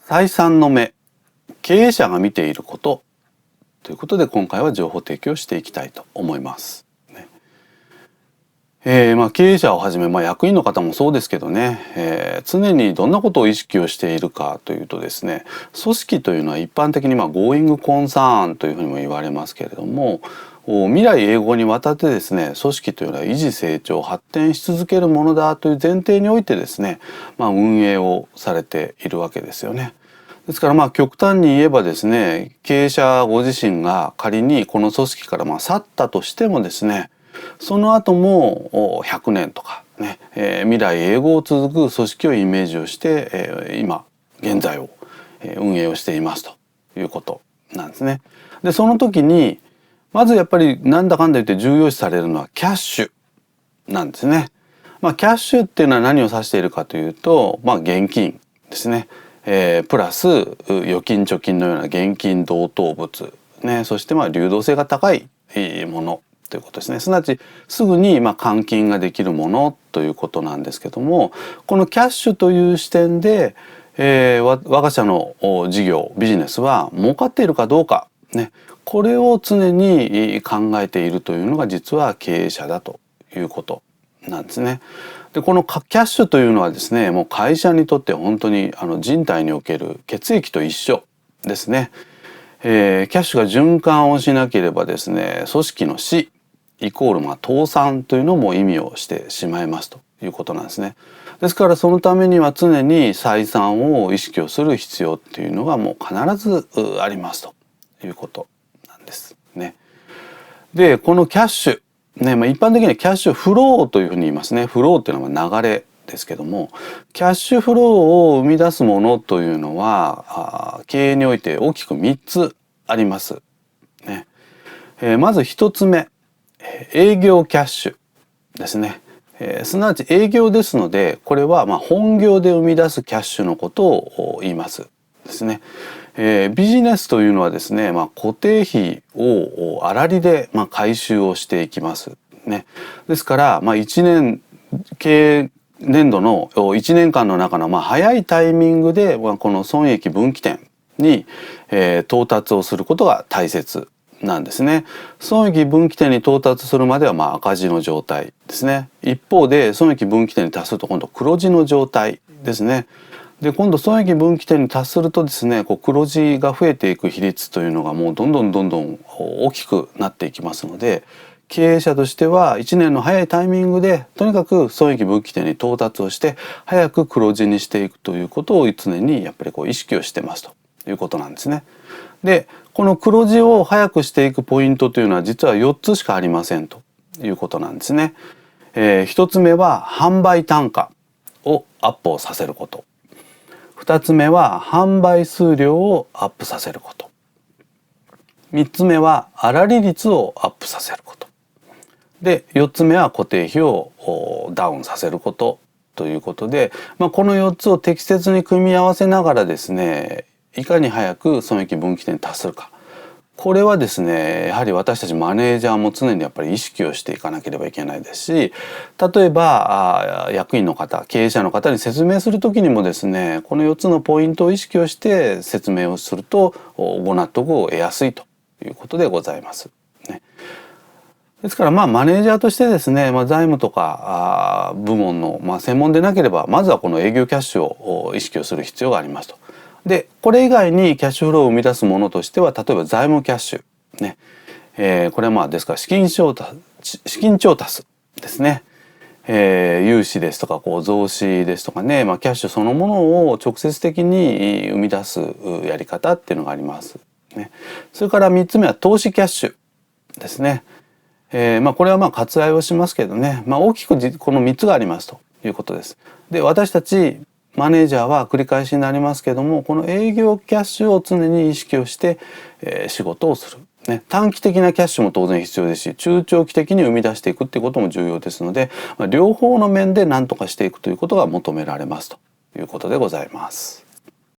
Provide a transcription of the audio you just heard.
第3の目、経営者が見ていることということで、今回は情報提供していきたいと思います。経営者をはじめ、役員の方もそうですけどね、常にどんなことを意識をしているかというとですね、組織というのは一般的にGoing Concernというふうにも言われますけれども、未来永劫にわたってですね、組織というのは維持成長発展し続けるものだという前提においてですね、運営をされているわけですよね。ですから極端に言えばですね、経営者ご自身が仮にこの組織から去ったとしてもですね、その後も100年とかね、未来永劫続く組織をイメージをして、今現在を運営をしていますということなんですね。でその時にまずやっぱりなんだかんだ言って重要視されるのはキャッシュなんですね。キャッシュっていうのは何を指しているかというと、現金ですね。プラス預金貯金のような現金同等物、ね、そして流動性が高いものということですね。すなわちすぐに換金ができるものということなんですけども、このキャッシュという視点で、我が社の事業ビジネスは儲かっているかどうかね、これを常に考えているというのが実は経営者だということなんですね。でこのキャッシュというのはですね、もう会社にとって本当に人体における血液と一緒ですね。キャッシュが循環をしなければですね、組織の死イコール倒産というのも意味をしてしまいますということなんですね。ですからそのためには常に採算を意識をする必要っていうのがもう必ずありますということなんですね。でこのキャッシュね、一般的にはキャッシュフローというふうに言いますね。フローっていうのは流れですけども、キャッシュフローを生み出すものというのは経営において大きく3つあります。ねまず1つ目、営業キャッシュですね。すなわち営業ですので、これは本業で生み出すキャッシュのことを言いますですね。ビジネスというのはですね、固定費を粗利で回収をしていきますね。ですから1年経営年度の1年間の中の早いタイミングでこの損益分岐点に到達をすることが大切なんですね。損益分岐点に到達するまでは赤字の状態ですね。一方で損益分岐点に達すると今度黒字の状態ですね。で今度損益分岐点に達するとですね、黒字が増えていく比率というのがもうどんどん大きくなっていきますので、経営者としては1年の早いタイミングでとにかく損益分岐点に到達をして早く黒字にしていくということを常にやっぱり意識をしてますということなんですね。でこの黒字を早くしていくポイントというのは実は4つしかありませんということなんですね。1つ目は販売単価をアップをさせること。2つ目は販売数量をアップさせること。3つ目は粗利率をアップさせること。で4つ目は固定費をダウンさせることということで、この4つを適切に組み合わせながらですね、いかに早く損益分岐点に達するか。これはですね、やはり私たちマネージャーも常にやっぱり意識をしていかなければいけないですし、例えば役員の方、経営者の方に説明する時にもですね、この4つのポイントを意識をして説明をするとご納得を得やすいということでございます。ですからマネージャーとしてですね、財務とか部門の専門でなければまずはこの営業キャッシュを意識をする必要がありますと。でこれ以外にキャッシュフローを生み出すものとしては、例えば財務キャッシュね、これはですから資金調達ですね、融資ですとか増資ですとかね、キャッシュそのものを直接的に生み出すやり方っていうのがありますね。それから3つ目は投資キャッシュですね。これは割愛をしますけどね、大きくこの3つがありますということです。で私たちマネージャーは繰り返しになりますけども、この営業キャッシュを常に意識をして、仕事をする、短期的なキャッシュも当然必要ですし、中長期的に生み出していくっていうことも重要ですので、両方の面で何とかしていくということが求められますということでございます。